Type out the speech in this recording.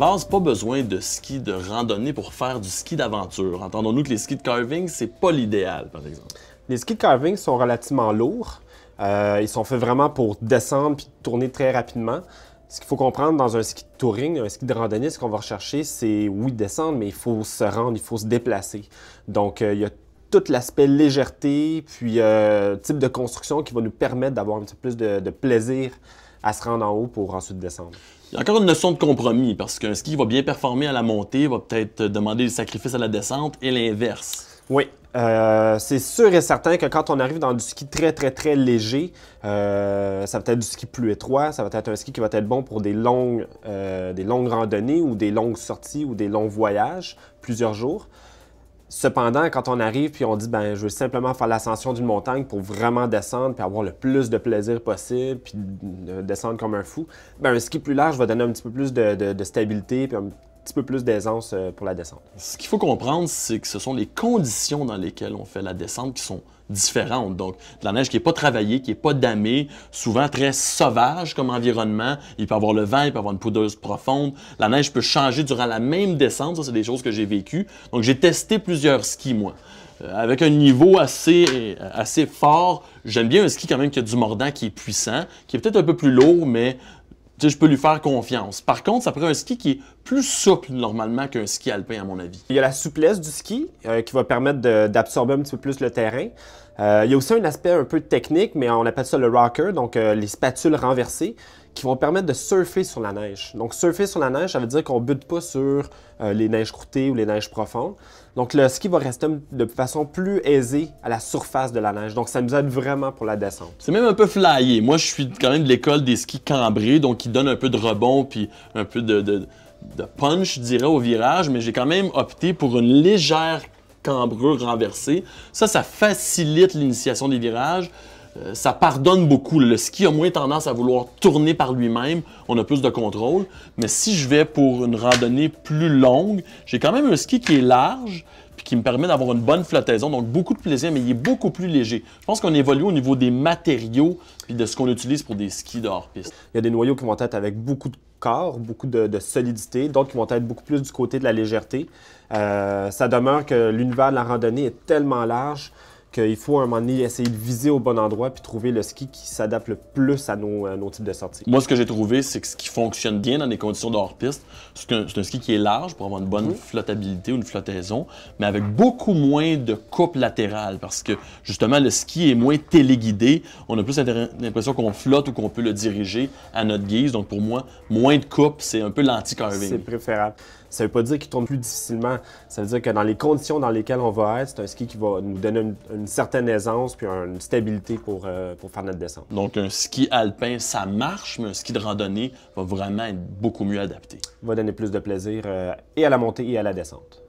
base, pas besoin de ski de randonnée pour faire du ski d'aventure. Entendons-nous que les skis de carving, c'est pas l'idéal, par exemple. Les skis de carving sont relativement lourds. Ils sont faits vraiment pour descendre puis tourner très rapidement. Ce qu'il faut comprendre dans un ski de touring, un ski de randonnée, ce qu'on va rechercher, c'est oui descendre, mais il faut se rendre, il faut se déplacer. Donc, il y a tout l'aspect légèreté, puis type de construction qui va nous permettre d'avoir un petit peu plus de plaisir à se rendre en haut pour ensuite descendre. Il y a encore une notion de compromis, parce qu'un ski qui va bien performer à la montée va peut-être demander des sacrifices à la descente et l'inverse. Oui, c'est sûr et certain que quand on arrive dans du ski très léger, ça va être du ski plus étroit, ça va être un ski qui va être bon pour des longues randonnées ou des longues sorties ou des longs voyages, plusieurs jours. Cependant, quand on arrive puis on dit ben je veux simplement faire l'ascension d'une montagne pour vraiment descendre puis avoir le plus de plaisir possible puis descendre comme un fou, ben un ski plus large va donner un petit peu plus de stabilité puis un petit peu plus d'aisance pour la descente. Ce qu'il faut comprendre, c'est que ce sont les conditions dans lesquelles on fait la descente qui sont différentes. Donc, de la neige qui n'est pas travaillée, qui n'est pas damée, souvent très sauvage comme environnement. Il peut y avoir le vent, il peut y avoir une poudreuse profonde. La neige peut changer durant la même descente. Ça, c'est des choses que j'ai vécues. Donc, j'ai testé plusieurs skis, moi. Avec un niveau assez fort, j'aime bien un ski quand même qui a du mordant, qui est puissant, qui est peut-être un peu plus lourd, mais je peux lui faire confiance. Par contre, ça prend un ski qui est plus souple normalement qu'un ski alpin, à mon avis. Il y a la souplesse du ski qui va permettre d'absorber un petit peu plus le terrain. Il y a aussi un aspect un peu technique, mais on appelle ça le rocker, donc les spatules renversées, qui vont permettre de surfer sur la neige. Donc surfer sur la neige, ça veut dire qu'on ne bute pas sur les neiges croûtées ou les neiges profondes. Donc le ski va rester de façon plus aisée à la surface de la neige. Donc ça nous aide vraiment pour la descente. C'est même un peu flyé. Moi, je suis quand même de l'école des skis cambrés, donc qui donnent un peu de rebond puis un peu de punch, je dirais, au virage, mais j'ai quand même opté pour une légère cambrure renversée. Ça facilite l'initiation des virages. Ça pardonne beaucoup. Le ski a moins tendance à vouloir tourner par lui-même. On a plus de contrôle. Mais si je vais pour une randonnée plus longue, j'ai quand même un ski qui est large puis qui me permet d'avoir une bonne flottaison. Donc, beaucoup de plaisir, mais il est beaucoup plus léger. Je pense qu'on évolue au niveau des matériaux puis de ce qu'on utilise pour des skis de hors-piste. Il y a des noyaux qui vont être avec beaucoup de corps, beaucoup de solidité, d'autres qui vont être beaucoup plus du côté de la légèreté. Ça demeure que l'univers de la randonnée est tellement large qu'il faut à un moment donné essayer de viser au bon endroit puis trouver le ski qui s'adapte le plus à nos types de sorties. Moi, ce que j'ai trouvé, c'est que ce qui fonctionne bien dans des conditions de hors-piste, c'est un ski qui est large pour avoir une bonne flottabilité ou une flottaison, mais avec beaucoup moins de coupe latérale parce que, justement, le ski est moins téléguidé. On a plus l'impression qu'on flotte ou qu'on peut le diriger à notre guise. Donc, pour moi, moins de coupe, c'est un peu l'anti-carving. C'est préférable. Ça ne veut pas dire qu'il tourne plus difficilement. Ça veut dire que dans les conditions dans lesquelles on va être, c'est un ski qui va nous donner une certaine aisance puis une stabilité pour faire notre descente. Donc, un ski alpin, ça marche, mais un ski de randonnée va vraiment être beaucoup mieux adapté. Va donner plus de plaisir et à la montée et à la descente.